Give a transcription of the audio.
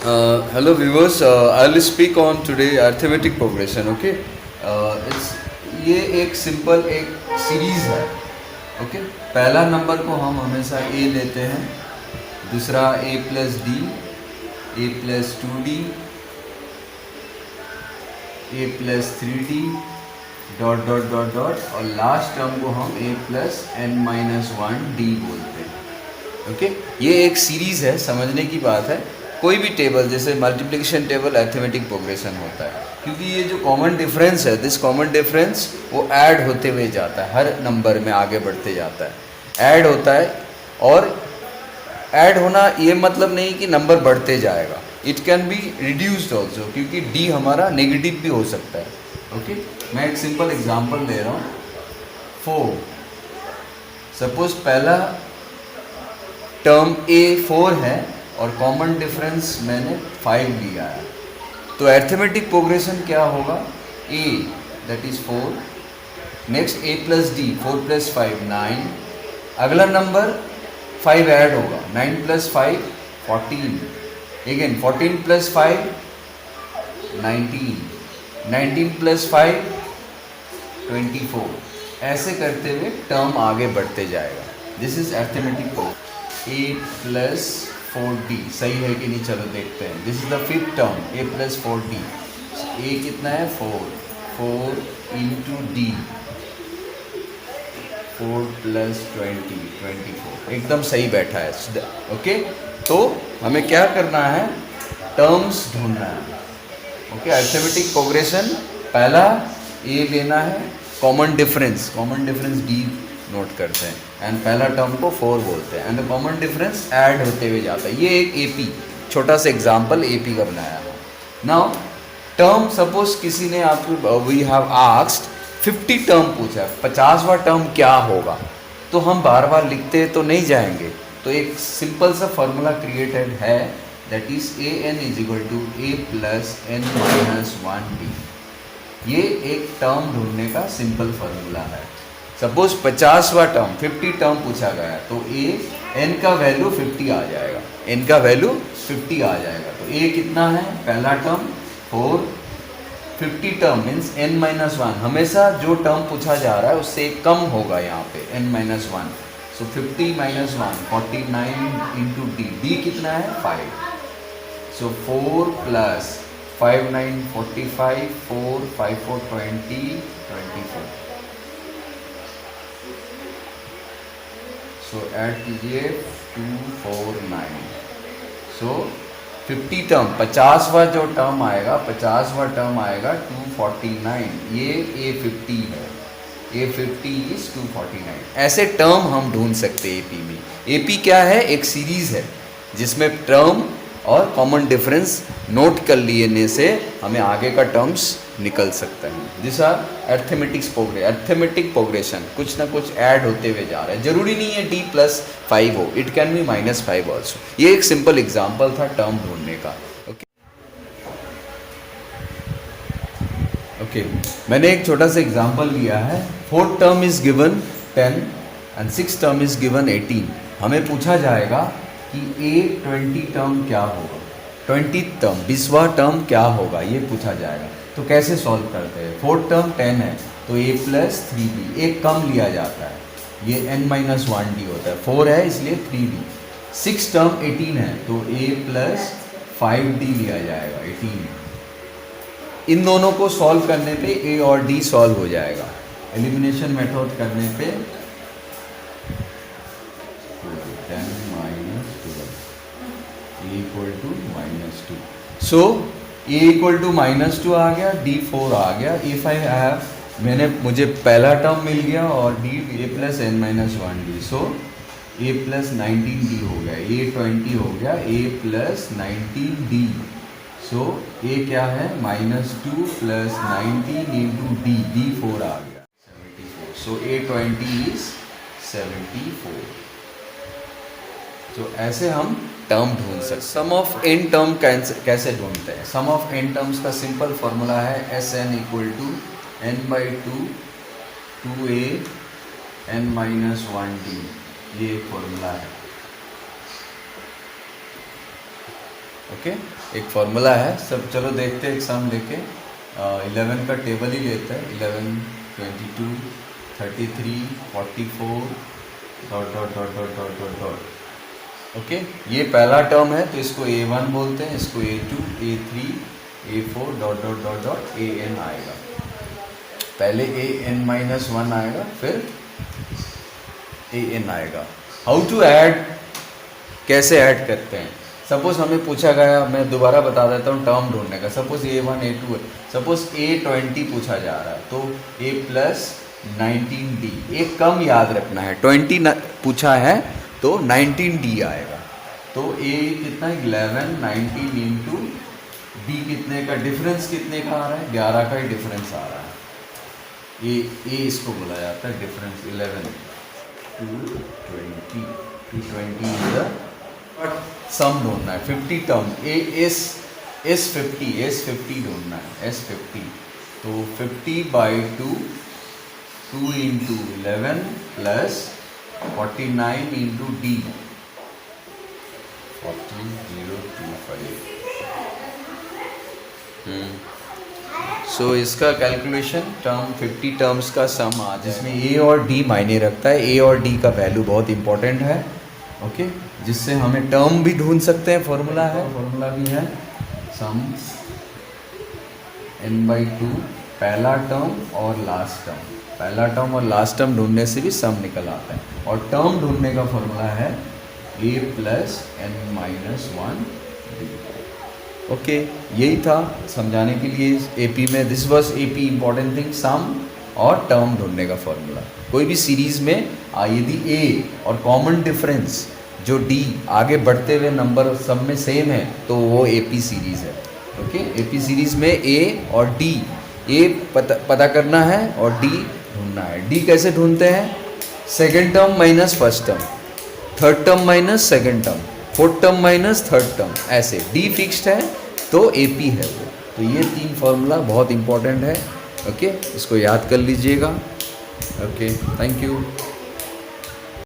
Hello viewers, I'll speak on today arithmetic progression. Okay, it's ये एक simple एक series है. ओके, पहला नंबर को हम हमेशा ए लेते हैं, दूसरा a plus d, a plus 2d, a plus 3d, dot dot dot dot, और लास्ट टर्म को हम ए प्लस एन माइनस 1d बोलते हैं. ओके, ये एक सीरीज़ है, समझने की बात है. कोई भी टेबल जैसे मल्टीप्लिकेशन टेबल अरिथमेटिक प्रोग्रेशन होता है, क्योंकि ये जो कॉमन डिफरेंस है, दिस कॉमन डिफरेंस वो ऐड होते हुए जाता है, हर नंबर में आगे बढ़ते जाता है, ऐड होता है. और ऐड होना ये मतलब नहीं कि नंबर बढ़ते जाएगा, it can be reduced also, क्योंकि डी हमारा नेगेटिव भी हो सकता है. ओके, मैं एक सिंपल एग्जांपल दे रहा हूँ. 4, सपोज पहला टर्म ए 4 है और कॉमन डिफरेंस मैंने 5 लिया है, तो अरिथमेटिक प्रोग्रेशन क्या होगा? A that is 4, next a plus d, 4 प्लस 5 9, अगला नंबर 5 ऐड होगा, 9 प्लस 5 14, अगेन 14 प्लस 5 19, 19 प्लस 5 24, ऐसे करते हुए टर्म आगे बढ़ते जाएगा. This is arithmetic progression. A plus 4d सही है कि नहीं, चलो देखते हैं. This is the fifth term, A plus 4d. ए कितना है? 4 इंटू डी, 4 प्लस 20 24, एकदम सही बैठा है. ओके, तो हमें क्या करना है? टर्म्स ढूंढना है. ओके, अरिथमेटिक प्रोग्रेशन पहला ए लेना है, कॉमन डिफरेंस डी नोट करते हैं, एंड पहला टर्म को 4 बोलते हैं, and the common difference add होते हुए जाता है. ये एक एपी छोटा सा एग्जांपल एपी का बनाया है. नाउ टर्म, सपोज किसी ने आपको, वी हैव आस्क्ड 50 टर्म पूछा, 50वां टर्म क्या होगा, तो हम बार बार लिखते तो नहीं जाएंगे. तो एक सिंपल सा फॉर्मूला क्रिएटेड है, that is a n is equal to a plus n minus 1d. ये एक टर्म ढूंढने का सिंपल फार्मूला है. सपोज 50वां टर्म, 50 टर्म पूछा गया, तो ए एन का वैल्यू 50 आ जाएगा, एन का वैल्यू 50 आ जाएगा. तो ए कितना है? पहला term 4, 50 term means n minus 1. हमेशा जो टर्म पूछा जा रहा है उससे कम होगा यहाँ पे, एन माइनस 1. सो 50 माइनस 1 49 इंटू डी, डी कितना है? 5. सो 4 प्लस 5 9 45, 4 5 4 20 24. सो ऐड कीजिए 2 4 9. सो 50 टर्म, 50वां जो टर्म आएगा, 50वां टर्म आएगा 249. ये A50 है, A50 इज 249. ऐसे टर्म हम ढूंढ सकते हैं एपी में. एपी क्या है? एक सीरीज है जिसमें टर्म और कॉमन डिफरेंस नोट कर लेने से हमें आगे का टर्म्स निकल सकता है. This are arithmetic progression. कुछ ना कुछ ऐड होते हुए जा रहा है, जरूरी नहीं है d प्लस 5 हो, it can be minus 5 also. ये एक सिंपल एग्जाम्पल था टर्म ढूंढने का. ओके, मैंने एक छोटा सा एग्जाम्पल लिया है. 4th term is given 10 and 6th term is given 18. हमें पूछा जाएगा कि A20 टर्म क्या होगा, 20th टर्म 20वां टर्म क्या होगा, ये पूछा जाएगा. तो कैसे सॉल्व करते हैं? 4th टर्म 10 है, तो A प्लस 3d, एक कम लिया जाता है, ये n माइनस 1d होता है. 4 है इसलिए 3d. 6th टर्म 18 है, तो A प्लस 5d लिया जाएगा, 18. इन दोनों को सॉल्व करने पे A और D सॉल्व हो जाएगा. एलिमिनेशन मेथड करने पे 10 minus 12 a equal to minus 2. So a equal to minus 2 आ गया, डी 4 आ गया. इफ आई हैव, मुझे पहला टर्म मिल गया और d a plus n minus 1d. So a plus 19d हो गया, ए 20 हो गया, ए प्लस 19d. सो ए क्या है? Minus 2 plus 19 into D, D 4 आ गया 74. सो ए 20 इज 74. तो ऐसे हम टर्म ढूंढ सकते. सम ऑफ एन टर्म कैसे ढूंढते हैं? सम ऑफ एन टर्म्स का सिंपल फॉर्मूला है s n equal to n by 2 n minus 1d. ये एक फॉर्मूला है. ओके, एक फॉर्मूला है सब। चलो देखते हैं एक सम लेके। 11 का टेबल ही लेते हैं। 11, 22, 33, 44 dot dot dot dot dot dot dot. Okay, ये पहला टर्म है तो इसको A1 बोलते हैं, इसको A2, A3, A4 dot dot dot dot AN आएगा। पहले AN-1 आएगा, फिर AN आएगा। हाउ टू ऐड, कैसे ऐड करते हैं। सपोज हमें पूछा गया, मैं दोबारा बता देता हूँ टर्म ढूंढने का। सपोज A1 A2 है, सपोज A20 पूछा जा रहा है तो A प्लस 19D। एक कम याद रखना है, 20 पूछा है तो 19D आएगा। तो A कितना है 11, 19 इंटू D कितने का डिफरेंस, कितने का आ रहा है 11 का ही डिफरेंस आ रहा है। A इसको बोला जाता है डिफरेंस। 11 to 20 इज द सम ढूंढना है। 50 टर्म S50 ढूंढना है, S50। तो 50/2, 2 इंटू 11 प्लस 49 इंटू D, 40,025। सो इसका कैलकुलेशन टर्म 50 टर्म्स का सम आ जाए, जिसमें A और D मायने रखता है। A और D का वैल्यू बहुत इंपॉर्टेंट है। ओके, जिससे हमें टर्म भी ढूंढ सकते हैं। फॉर्मूला भी है सम n/2 पहला टर्म और लास्ट टर्म। पहला टर्म और लास्ट टर्म ढूंढने से भी सम निकल आता है। और टर्म ढूंढने का फॉर्मूला है A plus n-1 D। Okay, यही था समझाने के लिए AP में। This was AP important thing, sum और टर्म ढूंढने का फॉर्मूला। कोई भी सीरीज़ में यदि A और कॉमन डिफरेंस जो D आगे बढ़ते हुए नंबर सब में सेम है तो वो AP सीरीज़ है। ओके, AP सीरीज़ में A और D, A पता करना है और D ढूंढना है। D कैसे ढूंढते हैं, second term minus first term, third term minus second term, fourth term minus third term, ऐसे। D फिक्स्ड है तो AP है वो। तो ये 3 फार्मूला बहुत इंपॉर्टेंट है। ओके, इसको याद कर लीजिएगा। Okay, thank you.